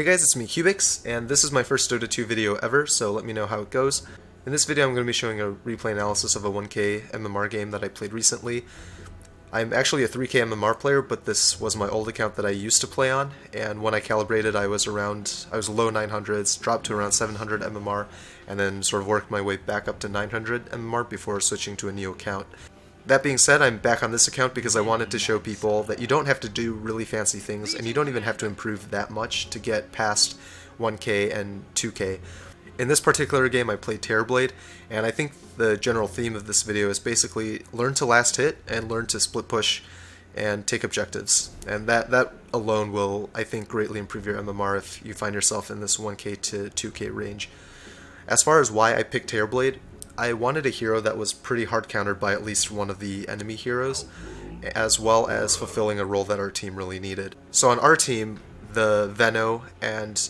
Hey guys, it's me, Cubix, and this is my first Dota 2 video ever, so let me know how it goes. In this video I'm going to be showing a replay analysis of a 1K MMR game that I played recently. I'm actually a 3K MMR player, but this was my old account that I used to play on, and when I calibrated I was low 900s, dropped to around 700 MMR, and then sort of worked my way back up to 900 MMR before switching to a new account. That being said, I'm back on this account because I wanted to show people that you don't have to do really fancy things, and you don't even have to improve that much to get past 1K and 2K. In this particular game I played Terrorblade, and I think the general theme of this video is basically learn to last hit and learn to split push and take objectives. And that alone will, I think, greatly improve your MMR if you find yourself in this 1K to 2K range. As far as why I picked Terrorblade, I wanted a hero that was pretty hard countered by at least one of the enemy heroes, as well as fulfilling a role that our team really needed. So on our team, the Veno and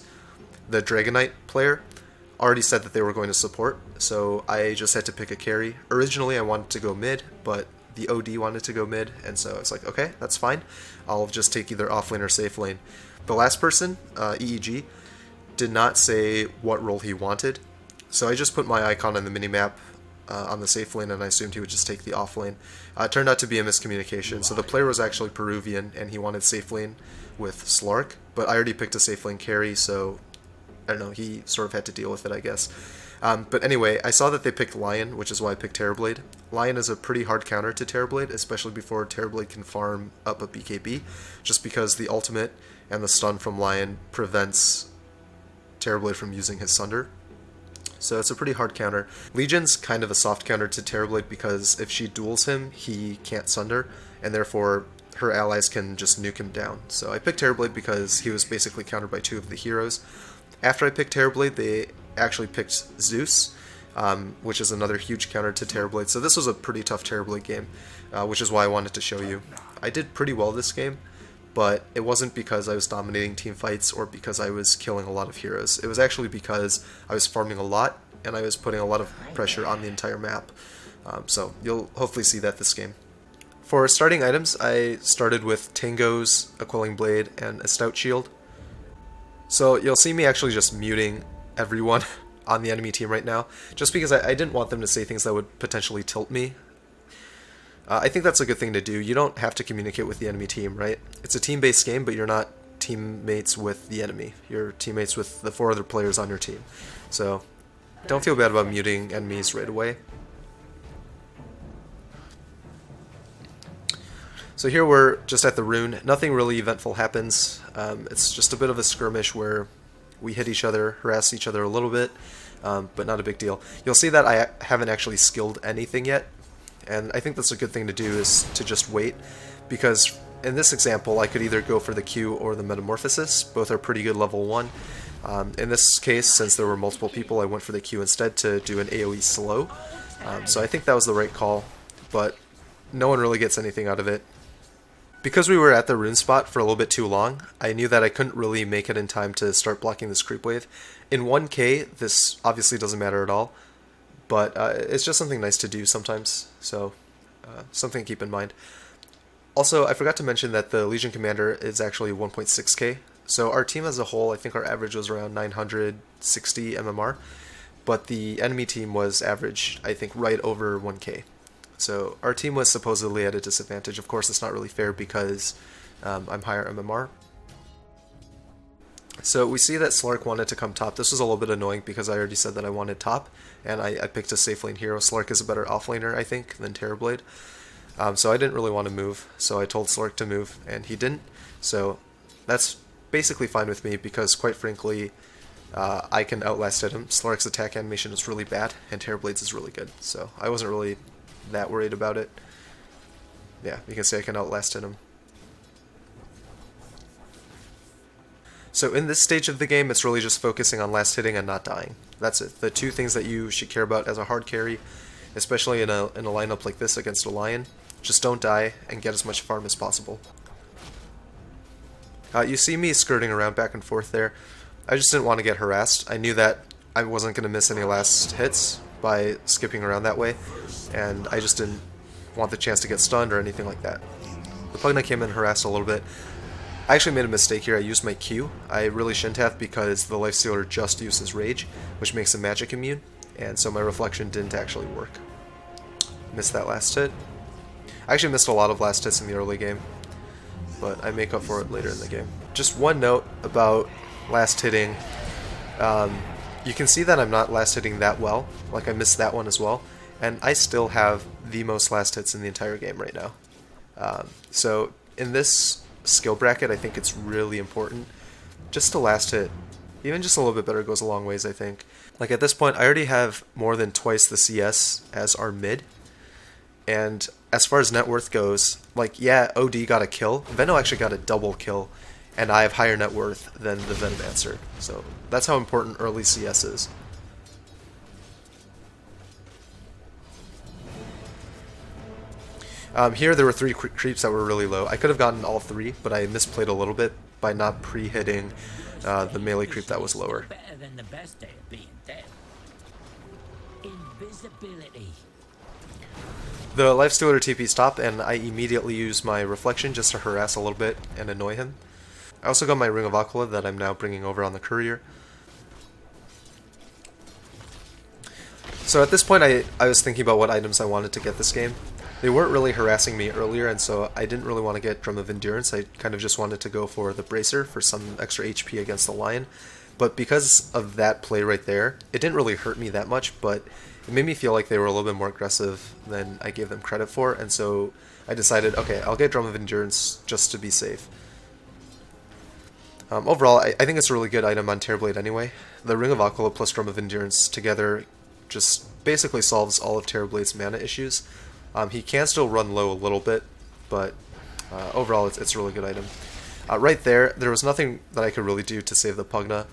the Dragonite player already said that they were going to support, so I just had to pick a carry. Originally I wanted to go mid, but the OD wanted to go mid, and so it's like, okay, that's fine. I'll just take either offlane or safe lane. The last person, EEG, did not say what role he wanted, so I just put my icon on the minimap on the safe lane, and I assumed he would just take the off lane. It turned out to be a miscommunication, so the player was actually Peruvian, and he wanted safe lane with Slark, but I already picked a safe lane carry, so I don't know, he sort of had to deal with it, I guess. But anyway, I saw that they picked Lion, which is why I picked Terrorblade. Lion is a pretty hard counter to Terrorblade, especially before Terrorblade can farm up a BKB, just because the ultimate and the stun from Lion prevents Terrorblade from using his Sunder. So it's a pretty hard counter. Legion's kind of a soft counter to Terrorblade because if she duels him, he can't Sunder, and therefore her allies can just nuke him down. So I picked Terrorblade because he was basically countered by two of the heroes. After I picked Terrorblade, they actually picked Zeus, which is another huge counter to Terrorblade. So this was a pretty tough Terrorblade game, which is why I wanted to show you. I did pretty well this game, but it wasn't because I was dominating team fights or because I was killing a lot of heroes. It was actually because I was farming a lot and I was putting a lot of pressure on the entire map. So you'll hopefully see that this game. For starting items, I started with Tango's a Quelling Blade and a Stout Shield. So you'll see me actually just muting everyone on the enemy team right now, just because I didn't want them to say things that would potentially tilt me. I think that's a good thing to do. You don't have to communicate with the enemy team, right? It's a team-based game, but you're not teammates with the enemy. You're teammates with the 4 other players on your team. So don't feel bad about muting enemies right away. So here we're just at the rune. Nothing really eventful happens. It's just a bit of a skirmish where we hit each other, harass each other a little bit, but not a big deal. You'll see that I haven't actually skilled anything yet, and I think that's a good thing to do, is to just wait, because in this example I could either go for the Q or the Metamorphosis. Both are pretty good level 1. In this case, since there were multiple people, I went for the Q instead to do an AoE slow. So I think that was the right call, but no one really gets anything out of it. Because we were at the rune spot for a little bit too long, I knew that I couldn't really make it in time to start blocking this creep wave. In 1K, this obviously doesn't matter at all, but it's just something nice to do sometimes, so something to keep in mind. Also, I forgot to mention that the Legion Commander is actually 1.6k, so our team as a whole, I think our average was around 960 MMR, but the enemy team was average, I think, right over 1k. So our team was supposedly at a disadvantage. Of course, it's not really fair because I'm higher MMR. So we see that Slark wanted to come top. This was a little bit annoying because I already said that I wanted top, and I picked a safe lane hero. Slark is a better offlaner, I think, than Terrorblade. So I didn't really want to move, so I told Slark to move, and he didn't. So that's basically fine with me because, quite frankly, I can outlast him. Slark's attack animation is really bad, and Terrorblade's is really good. So I wasn't really that worried about it. Yeah, you can see I can outlast him. So in this stage of the game, it's really just focusing on last hitting and not dying. That's it. The two things that you should care about as a hard carry, especially in a lineup like this against a Lion. Just don't die and get as much farm as possible. You see me skirting around back and forth there. I just didn't want to get harassed. I knew that I wasn't going to miss any last hits by skipping around that way, and I just didn't want the chance to get stunned or anything like that. The Pugna came in and harassed a little bit. I actually made a mistake here. I used my Q. I really shouldn't have, because the lifestealer just uses rage, which makes him magic immune, and so my reflection didn't actually work. Missed that last hit. I actually missed a lot of last hits in the early game, but I make up for it later in the game. Just one note about last hitting. You can see that I'm not last hitting that well. Like, I missed that one as well, and I still have the most last hits in the entire game right now. So in this skill bracket, I think it's really important just to last hit. Even just a little bit better goes a long ways, I think. Like, at this point, I already have more than twice the CS as our mid. And as far as net worth goes, like, yeah, OD got a kill. Veno actually got a double kill, and I have higher net worth than the Venomancer. So that's how important early CS is. Here there were 3 creeps that were really low. I could have gotten all 3, but I misplayed a little bit by not pre-hitting the melee creep that was lower. Better than the best day of being dead. Invisibility. The lifestealer TP stopped, and I immediately used my reflection just to harass a little bit and annoy him. I also got my Ring of Aquila that I'm now bringing over on the courier. So at this point I was thinking about what items I wanted to get this game. They weren't really harassing me earlier, and so I didn't really want to get Drum of Endurance. I kind of just wanted to go for the Bracer for some extra HP against the Lion. But because of that play right there, it didn't really hurt me that much, but it made me feel like they were a little bit more aggressive than I gave them credit for, and so I decided, okay, I'll get Drum of Endurance just to be safe. Overall, I think it's a really good item on Terrorblade anyway. The Ring of Aquila plus Drum of Endurance together just basically solves all of Terrorblade's mana issues. He can still run low a little bit, but overall it's a really good item. Right there was nothing that I could really do to save the Pugna.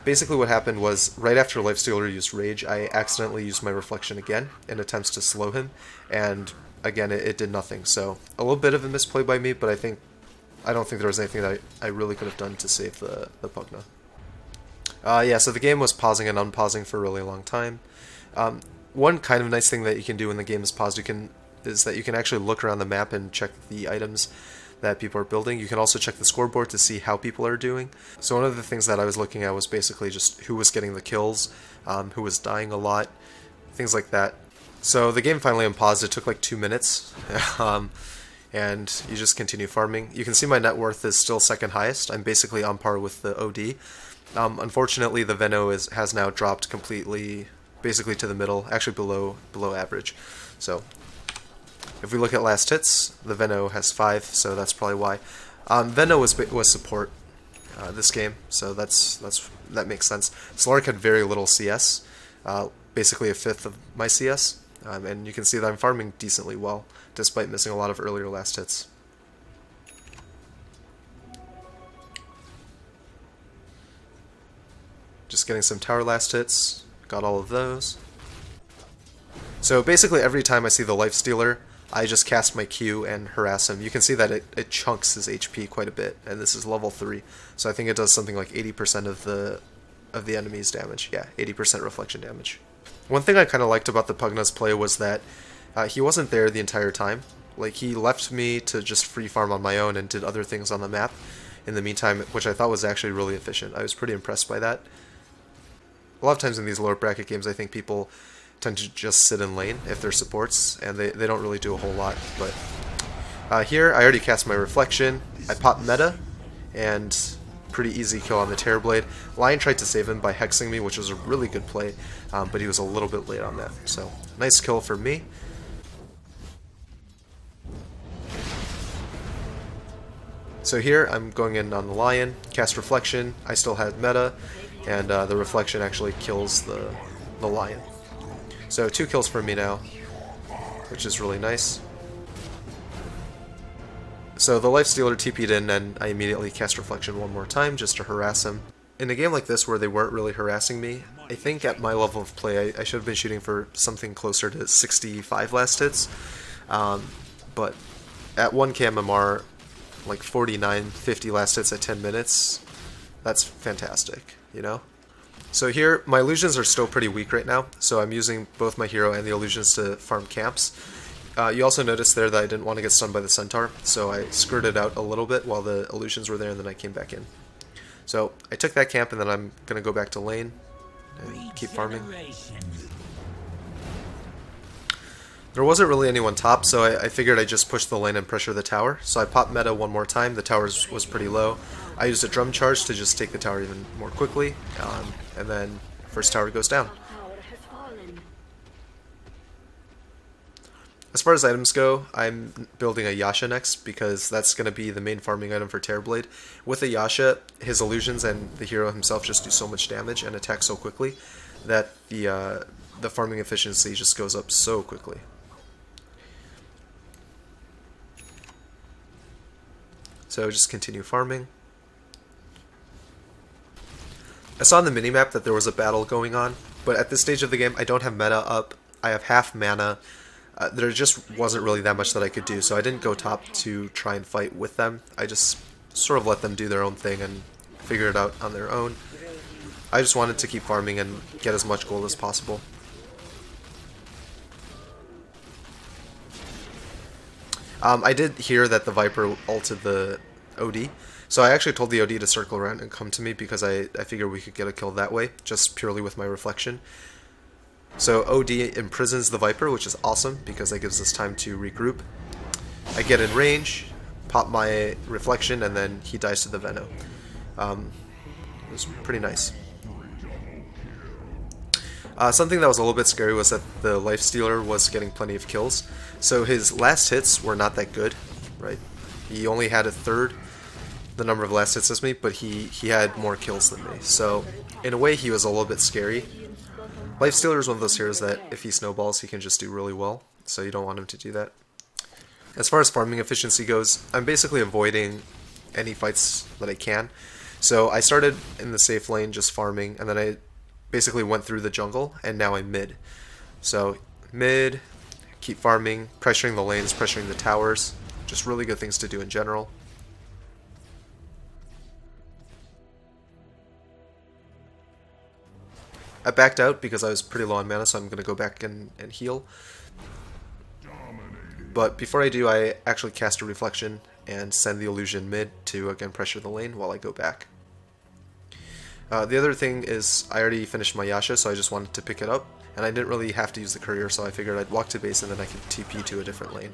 Basically what happened was, right after Lifestealer used Rage, I accidentally used my Reflection again in attempts to slow him, and again it did nothing. So a little bit of a misplay by me, but I don't think there was anything that I really could have done to save the Pugna. Yeah, so the game was pausing and unpausing for a really long time. One kind of nice thing that you can do when the game is paused is that you can actually look around the map and check the items that people are building. You can also check the scoreboard to see how people are doing. So one of the things that I was looking at was basically just who was getting the kills, who was dying a lot, things like that. So the game finally unpaused. It took like 2 minutes, and you just continue farming. You can see my net worth is still second highest. I'm basically on par with the OD. Unfortunately, the Veno has now dropped completely, basically to the middle, actually below average. So if we look at last hits, the Veno has 5, so that's probably why. Veno was support this game, so that makes sense. Slark had very little CS, basically a fifth of my CS, and you can see that I'm farming decently well, despite missing a lot of earlier last hits. Just getting some tower last hits, got all of those. So basically every time I see the Lifestealer, I just cast my Q and harass him. You can see that it chunks his HP quite a bit, and this is level 3, so I think it does something like 80% of the enemy's damage. Yeah, 80% reflection damage. One thing I kind of liked about the Pugna's play was that he wasn't there the entire time. Like, he left me to just free farm on my own and did other things on the map in the meantime, which I thought was actually really efficient. I was pretty impressed by that. A lot of times in these lower bracket games, I think people tend to just sit in lane if they're supports, and they don't really do a whole lot. But here, I already cast my Reflection. I popped meta, and pretty easy kill on the Terrorblade. Lion tried to save him by hexing me, which was a really good play, but he was a little bit late on that. So, nice kill for me. So here, I'm going in on the Lion, cast Reflection. I still had meta, and the Reflection actually kills the Lion. So 2 kills for me now, which is really nice. So the Lifestealer TP'd in, and I immediately cast Reflection one more time just to harass him. In a game like this where they weren't really harassing me, I think at my level of play I should have been shooting for something closer to 65 last hits. But at 1k MMR, like 49, 50 last hits at 10 minutes, that's fantastic, you know? So here, my illusions are still pretty weak right now, so I'm using both my hero and the illusions to farm camps. You also noticed there that I didn't want to get stunned by the centaur, so I skirted out a little bit while the illusions were there, and then I came back in. So I took that camp, and then I'm going to go back to lane and keep farming. There wasn't really anyone top, so I figured I'd just push the lane and pressure the tower. So I popped meta one more time. The tower was pretty low. I used a drum charge to just take the tower even more quickly, and then first tower goes down. As far as items go, I'm building a Yasha next because that's going to be the main farming item for Terrorblade. With a Yasha, his illusions and the hero himself just do so much damage and attack so quickly that the farming efficiency just goes up so quickly. So just continue farming. I saw on the minimap that there was a battle going on, but at this stage of the game I don't have meta up. I have half mana. There just wasn't really that much that I could do, so I didn't go top to try and fight with them. I just sort of let them do their own thing and figure it out on their own. I just wanted to keep farming and get as much gold as possible. I did hear that the Viper ulted the OD, so I actually told the OD to circle around and come to me because I figured we could get a kill that way, just purely with my reflection. So OD imprisons the Viper, which is awesome because that gives us time to regroup. I get in range, pop my reflection, and then he dies to the Veno. It was pretty nice. Something that was a little bit scary was that the Lifestealer was getting plenty of kills. So his last hits were not that good, right? He only had a third the number of last hits as me, but he had more kills than me. So in a way he was a little bit scary. Lifestealer is one of those heroes that if he snowballs he can just do really well, so you don't want him to do that. As far as farming efficiency goes, I'm basically avoiding any fights that I can. So I started in the safe lane just farming, and then I basically went through the jungle, and now I'm mid. So mid, keep farming, pressuring the lanes, pressuring the towers, just really good things to do in general. I backed out because I was pretty low on mana, so I'm going to go back and heal. But before I do, I actually cast a reflection and send the illusion mid to again pressure the lane while I go back. The other thing is I already finished my Yasha, so I just wanted to pick it up, and I didn't really have to use the courier, so I figured I'd walk to base and then I could TP to a different lane.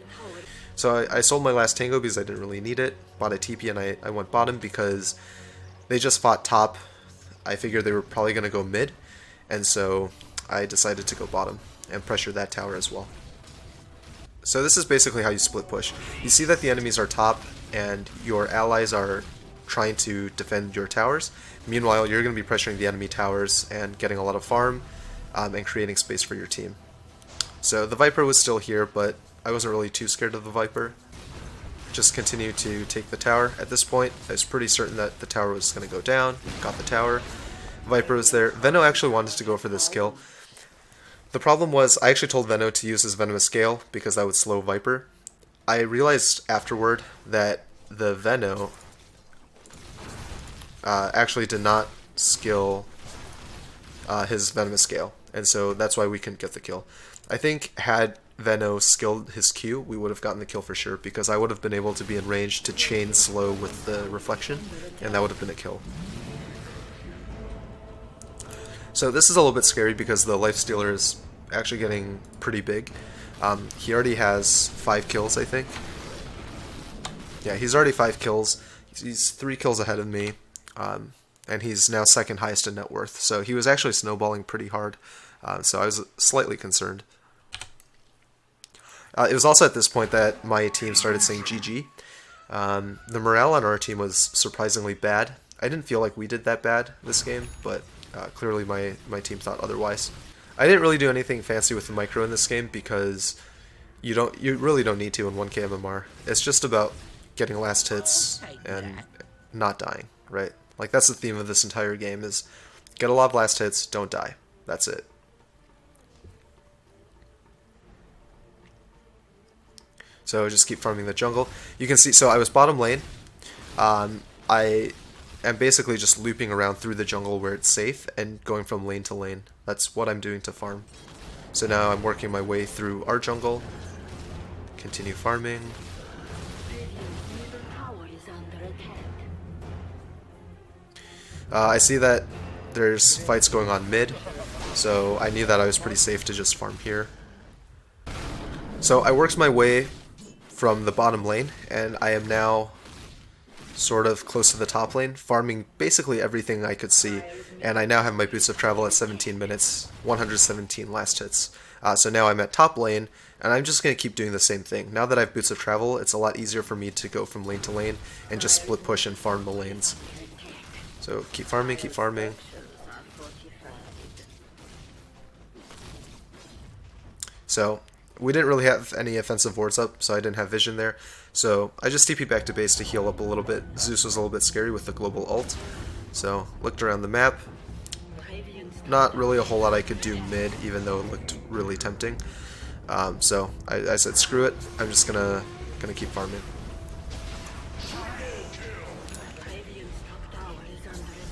So I sold my last Tango because I didn't really need it, bought a TP, and I went bottom because they just fought top. I figured they were probably going to go mid, and so I decided to go bottom and pressure that tower as well. So this is basically how you split push. You see that the enemies are top and your allies are trying to defend your towers. Meanwhile, you're going to be pressuring the enemy towers and getting a lot of farm and creating space for your team. So the Viper was still here, but I wasn't really too scared of the Viper. Just continue to take the tower. At this point, I was pretty certain that the tower was going to go down. Got the tower. Viper was there. Veno actually wanted to go for this kill. The problem was, I actually told Veno to use his Venomous Gale because that would slow Viper. I realized afterward that the Veno actually did not skill his Venomous Gale, and so that's why we couldn't get the kill. I think had Veno skilled his Q, we would have gotten the kill for sure, because I would have been able to be in range to chain slow with the reflection, and that would have been a kill. So this is a little bit scary because the Lifestealer is actually getting pretty big. He already has 5 kills, I think. Yeah, he's already 5 kills. He's 3 kills ahead of me, and he's now second highest in net worth. So he was actually snowballing pretty hard, so I was slightly concerned. It was also at this point that my team started saying GG. The morale on our team was surprisingly bad. I didn't feel like we did that bad this game, but clearly my team thought otherwise. I didn't really do anything fancy with the micro in this game because you really don't need to in 1K MMR. It's just about getting last hits and not dying, right? Like that's the theme of this entire game is get a lot of last hits, don't die. That's it. So just keep farming the jungle. You can see, so I was bottom lane. I am basically just looping around through the jungle where it's safe and going from lane to lane. That's what I'm doing to farm. So now I'm working my way through our jungle. Continue farming. I see that there's fights going on mid, so I knew that I was pretty safe to just farm here. So I worked my way from the bottom lane, and I am now sort of close to the top lane, farming basically everything I could see, and I now have my Boots of Travel at 17 minutes, 117 last hits. So now I'm at top lane, and I'm just going to keep doing the same thing. Now that I have Boots of Travel, it's a lot easier for me to go from lane to lane and just split push and farm the lanes. So keep farming, keep farming. So we didn't really have any offensive wards up, so I didn't have vision there. So I just TP'd back to base to heal up a little bit. Zeus was a little bit scary with the global ult. So looked around the map. Not really a whole lot I could do mid, even though it looked really tempting. So I said screw it. I'm just gonna keep farming.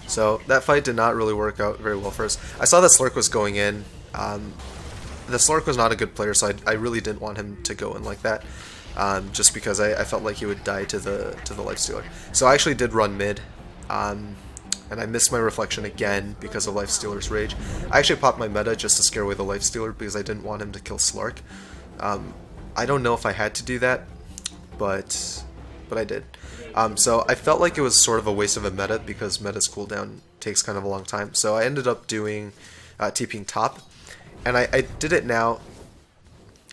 So that fight did not really work out very well for us. I saw that Slurk was going in. The Slurk was not a good player, so I really didn't want him to go in like that. Just because I felt like he would die to the Lifestealer. So I actually did run mid, and I missed my reflection again because of Lifestealer's rage. I actually popped my meta just to scare away the Lifestealer because I didn't want him to kill Slark. I don't know if I had to do that, but I did. So I felt like it was sort of a waste of a meta because meta's cooldown takes kind of a long time. So I ended up doing TPing top, and I did it now.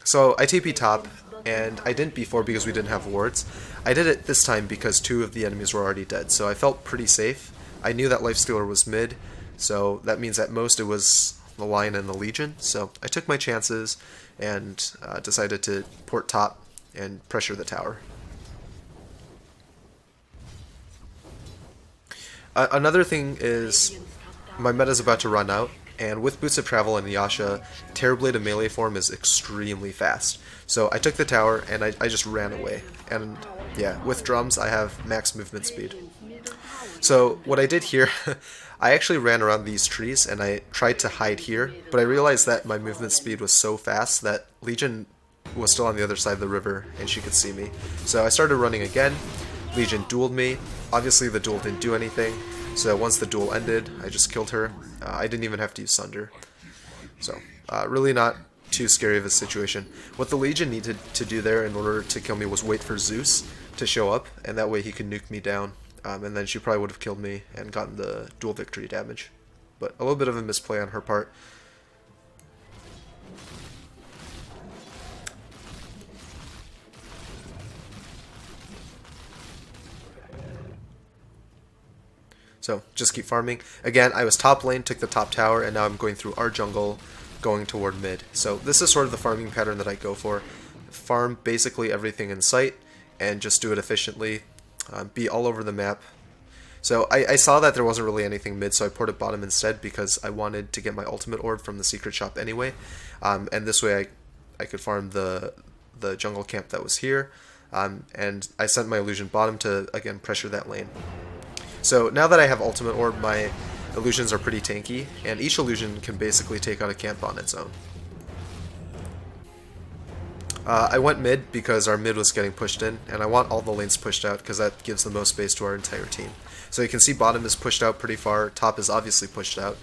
So I TP top, and I didn't before because we didn't have wards. I did it this time because 2 of the enemies were already dead, so I felt pretty safe. I knew that Lifestealer was mid, so that means at most it was the Lion and the Legion. So I took my chances and decided to port top and pressure the tower. Another thing is my meta's about to run out, and with Boots of Travel and Yasha, Terrorblade in melee form is extremely fast. So I took the tower and I just ran away. And yeah, with drums I have max movement speed. So what I did here, I actually ran around these trees and I tried to hide here, but I realized that my movement speed was so fast that Legion was still on the other side of the river and she could see me. So I started running again. Legion dueled me. Obviously the duel didn't do anything, so once the duel ended, I just killed her. I didn't even have to use Sunder. So, really not too scary of a situation. What the Legion needed to do there in order to kill me was wait for Zeus to show up, and that way he could nuke me down, and then she probably would have killed me and gotten the dual victory damage. But a little bit of a misplay on her part. So, just keep farming. Again, I was top lane, took the top tower, and now I'm going through our jungle, going toward mid. So this is sort of the farming pattern that I go for. Farm basically everything in sight, and just do it efficiently. Be all over the map. So I saw that there wasn't really anything mid, so I ported bottom instead because I wanted to get my ultimate orb from the secret shop anyway. And this way I could farm the jungle camp that was here. And I sent my illusion bottom to, again, pressure that lane. So now that I have ultimate orb, my illusions are pretty tanky, and each illusion can basically take out a camp on its own. I went mid because our mid was getting pushed in, and I want all the lanes pushed out because that gives the most space to our entire team. So you can see bottom is pushed out pretty far, top is obviously pushed out.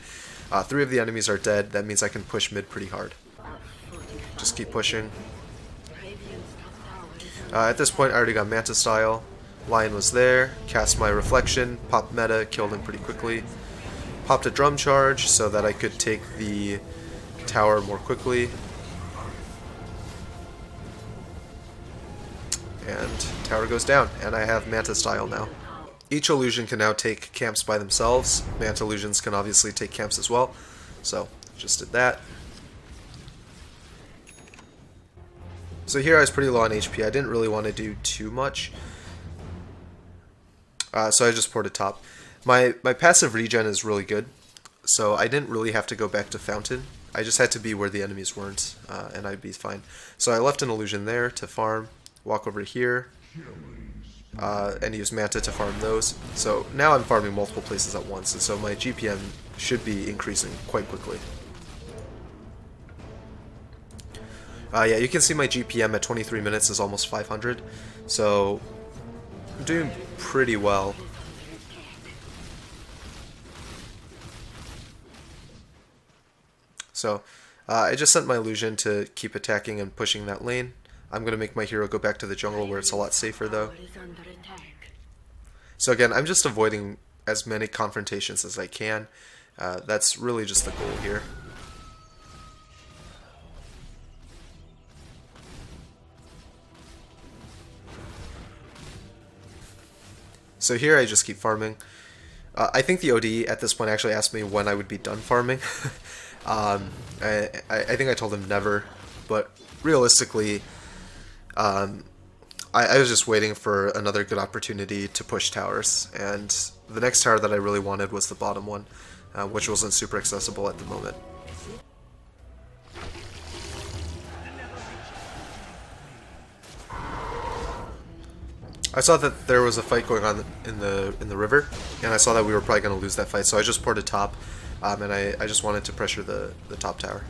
3 of the enemies are dead, that means I can push mid pretty hard. Just keep pushing. At this point I already got Manta style. Lion was there, cast my reflection, popped meta, killed him pretty quickly. Popped a drum charge so that I could take the tower more quickly. And tower goes down, and I have Manta style now. Each illusion can now take camps by themselves. Manta illusions can obviously take camps as well. So, just did that. So here I was pretty low on HP. I didn't really want to do too much. So I just ported top. My passive regen is really good, so I didn't really have to go back to Fountain. I just had to be where the enemies weren't, and I'd be fine. So I left an illusion there to farm, walk over here, and use Manta to farm those. So now I'm farming multiple places at once, and so my GPM should be increasing quite quickly. Yeah, you can see my GPM at 23 minutes is almost 500, so I'm doing pretty well. So I just sent my illusion to keep attacking and pushing that lane. I'm going to make my hero go back to the jungle where it's a lot safer though. So again, I'm just avoiding as many confrontations as I can. That's really just the goal here. So here I just keep farming. I think the OD at this point actually asked me when I would be done farming. I think I told him never, but realistically, I was just waiting for another good opportunity to push towers, and the next tower that I really wanted was the bottom one, which wasn't super accessible at the moment. I saw that there was a fight going on in the river, and I saw that we were probably going to lose that fight, so I just ported top, and I just wanted to pressure the top tower.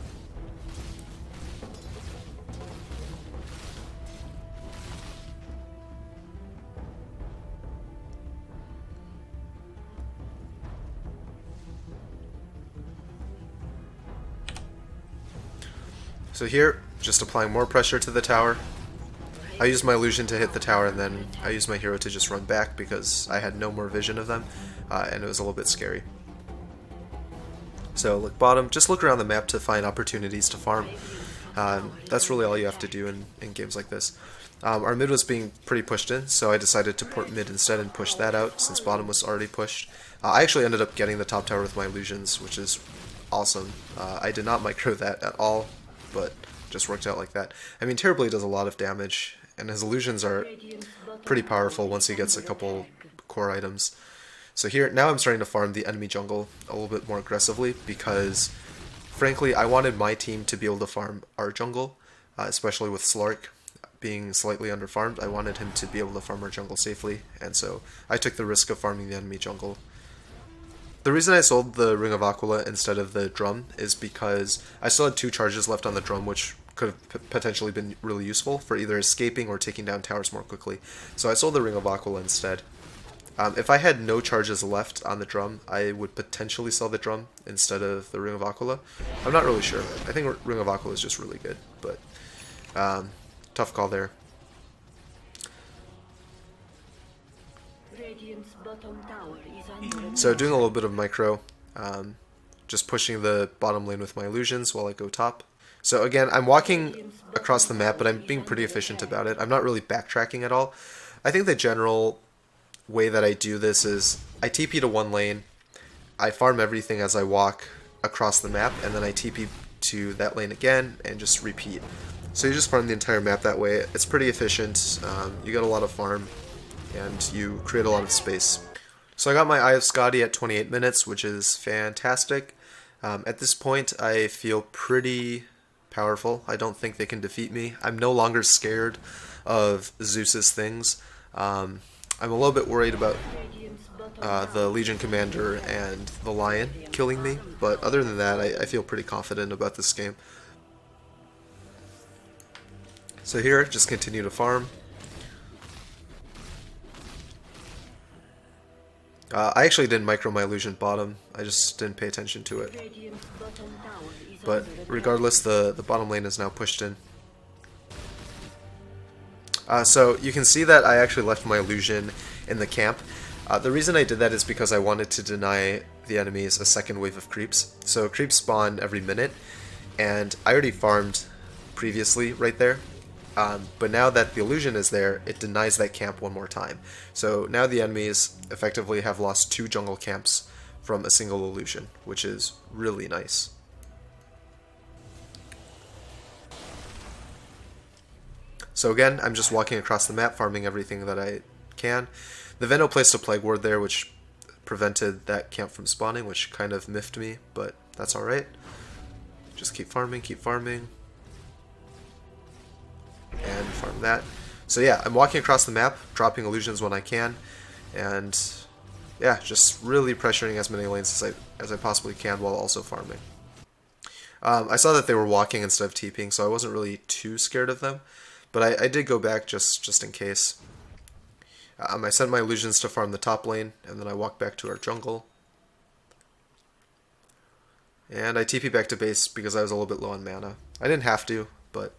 So here, just applying more pressure to the tower. I used my illusion to hit the tower, and then I used my hero to just run back because I had no more vision of them, and it was a little bit scary. So look bottom, just look around the map to find opportunities to farm. That's really all you have to do in games like this. Our mid was being pretty pushed in, so I decided to port mid instead and push that out since bottom was already pushed. I actually ended up getting the top tower with my illusions, which is awesome. I did not micro that at all, but just worked out like that. I mean, Terrorblade does a lot of damage, and his illusions are pretty powerful once he gets a couple core items. So here, now I'm starting to farm the enemy jungle a little bit more aggressively because, frankly, I wanted my team to be able to farm our jungle, especially with Slark being slightly underfarmed. I wanted him to be able to farm our jungle safely, and so I took the risk of farming the enemy jungle. The reason I sold the Ring of Aquila instead of the drum is because I still had 2 charges left on the drum, which could have potentially been really useful for either escaping or taking down towers more quickly. So I sold the Ring of Aquila instead. If I had no charges left on the drum, I would potentially sell the drum instead of the Ring of Aquila. I'm not really sure. I think Ring of Aquila is just really good, but tough call there. So doing a little bit of micro, just pushing the bottom lane with my illusions while I go top. So again, I'm walking across the map, but I'm being pretty efficient about it. I'm not really backtracking at all. I think the general way that I do this is I TP to one lane, I farm everything as I walk across the map, and then I TP to that lane again and just repeat. So you just farm the entire map that way. It's pretty efficient, you get a lot of farm, and you create a lot of space. So I got my Eye of Scotty at 28 minutes, which is fantastic. At this point, I feel pretty powerful. I don't think they can defeat me. I'm no longer scared of Zeus's things. I'm a little bit worried about the Legion Commander and the Lion killing me, but other than that, I feel pretty confident about this game. So here, just continue to farm. I actually didn't micro my illusion bottom, I just didn't pay attention to it. But regardless, the bottom lane is now pushed in. So you can see that I actually left my illusion in the camp. The reason I did that is because I wanted to deny the enemies a second wave of creeps. So creeps spawn every minute, and I already farmed previously right there. But now that the illusion is there, it denies that camp one more time. So now the enemies effectively have lost 2 jungle camps from a single illusion, which is really nice. So again, I'm just walking across the map, farming everything that I can. The Veno placed a Plague Ward there, which prevented that camp from spawning, which kind of miffed me, but that's alright. Just keep farming, and farm that. So yeah, I'm walking across the map, dropping illusions when I can, and yeah, just really pressuring as many lanes as I possibly can while also farming. I saw that they were walking instead of TPing, so I wasn't really too scared of them. But I did go back just in case. I sent my illusions to farm the top lane, and then I walked back to our jungle. And I TP back to base because I was a little bit low on mana. I didn't have to, but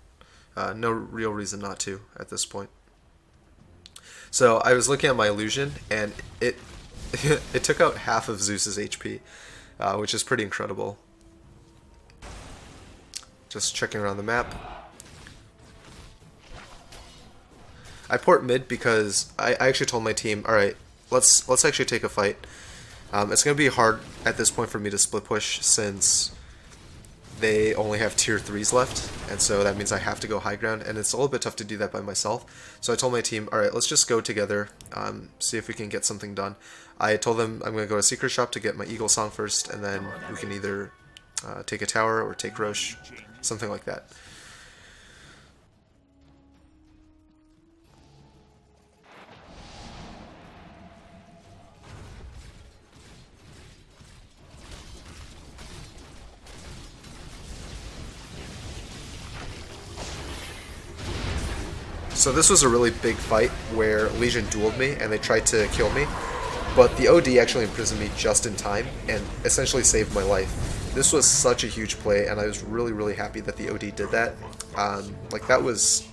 no real reason not to at this point. So I was looking at my illusion, and it it took out half of Zeus's HP, which is pretty incredible. Just checking around the map. I port mid because I actually told my team, all right, let's actually take a fight. It's going to be hard at this point for me to split push since they only have tier 3s left, and so that means I have to go high ground, and it's a little bit tough to do that by myself. So I told my team, alright, let's just go together, see if we can get something done. I told them I'm going to go to Secret Shop to get my Eagle Song first, and then we can either take a tower or take Roche, something like that. So this was a really big fight where Legion dueled me and they tried to kill me, but the OD actually imprisoned me just in time and essentially saved my life. This was such a huge play, and I was really happy that the OD did that. Like that was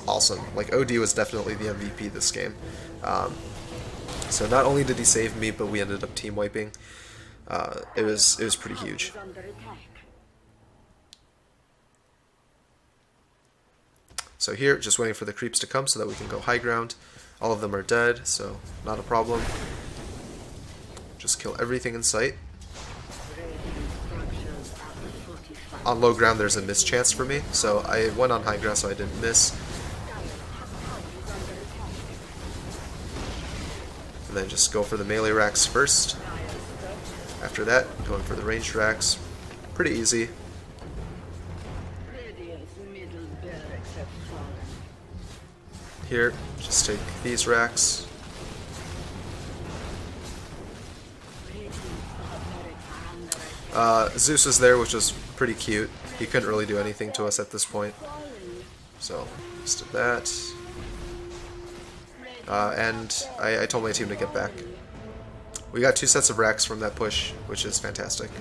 awesome. Like OD was definitely the MVP this game. So not only did he save me, but we ended up team wiping. It was pretty huge. So here, just waiting for the creeps to come so that we can go high ground. All of them are dead, so not a problem. Just kill everything in sight. On low ground there's a miss chance for me, so I went on high ground so I didn't miss. And then just go for the melee racks first. After that, going for the ranged racks. Pretty easy. Here, just take these racks. Zeus was there, which was pretty cute. He couldn't really do anything to us at this point. So, just did that. And I told my team to get back. We got 2 sets of racks from that push, which is fantastic.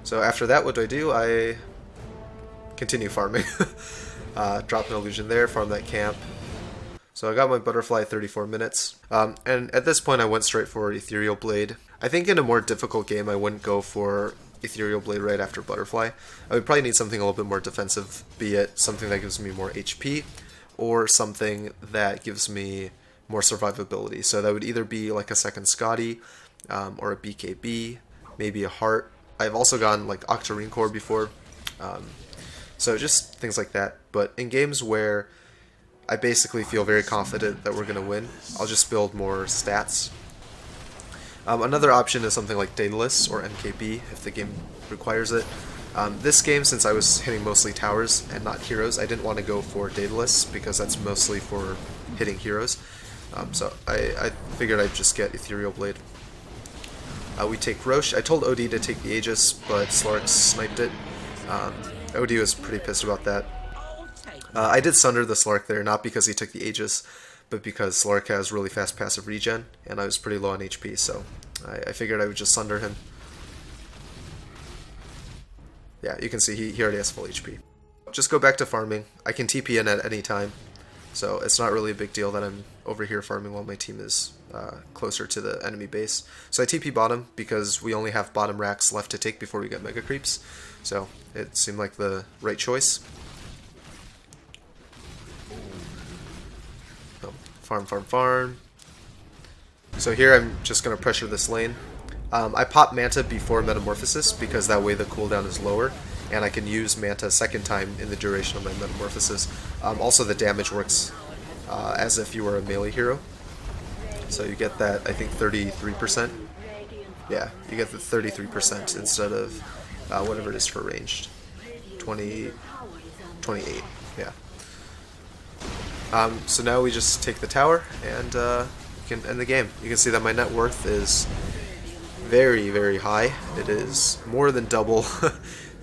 So after that, what do? I continue farming. Drop an illusion there, farm that camp. So I got my butterfly 34 minutes. And at this point I went straight for Ethereal Blade. I think in a more difficult game I wouldn't go for Ethereal Blade right after butterfly. I would probably need something a little bit more defensive, be it something that gives me more HP, or something that gives me more survivability. So that would either be like a second Scotty, or a BKB, maybe a Heart. I've also gotten like Octarine Core before. So just things like that. But in games where I basically feel very confident that we're going to win, I'll just build more stats. Another option is something like Daedalus or MKB if the game requires it. This game, since I was hitting mostly towers and not heroes, I didn't want to go for Daedalus because that's mostly for hitting heroes. So I figured I'd just get Ethereal Blade. We take Roche. I told OD to take the Aegis, but Slark sniped it. OD was pretty pissed about that. I did sunder the Slark there, not because he took the Aegis, but because Slark has really fast passive regen, and I was pretty low on HP, so I figured I would just sunder him. Yeah, you can see he already has full HP. Just go back to farming. I can TP in at any time, so it's not really a big deal that I'm over here farming while my team is closer to the enemy base. So I TP bottom because we only have bottom racks left to take before we get mega creeps, so it seemed like the right choice. Farm. So here I'm just going to pressure this lane. I pop Manta before Metamorphosis because that way the cooldown is lower, and I can use Manta a second time in the duration of my Metamorphosis. Also the damage works as if you were a melee hero. So you get that, I think, 33%. Yeah, you get the 33% instead of whatever it is for ranged. 28, yeah. So now we just take the tower and we can end the game. You can see that my net worth is very, very high. It is more than double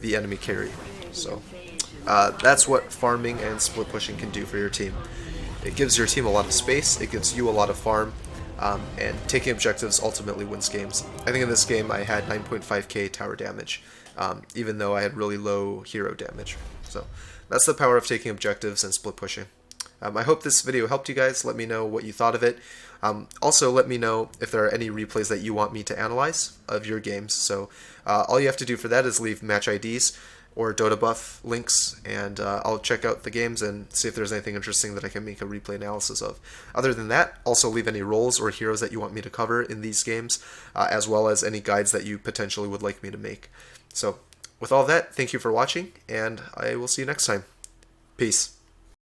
the enemy carry. So that's what farming and split pushing can do for your team. It gives your team a lot of space, it gives you a lot of farm, and taking objectives ultimately wins games. I think in this game I had 9.5k tower damage, even though I had really low hero damage. So that's the power of taking objectives and split pushing. I hope this video helped you guys. Let me know what you thought of it. Also, let me know if there are any replays that you want me to analyze of your games. So all you have to do for that is leave match IDs or Dota buff links, and I'll check out the games and see if there's anything interesting that I can make a replay analysis of. Other than that, also leave any roles or heroes that you want me to cover in these games, as well as any guides that you potentially would like me to make. So with all that, thank you for watching, and I will see you next time. Peace.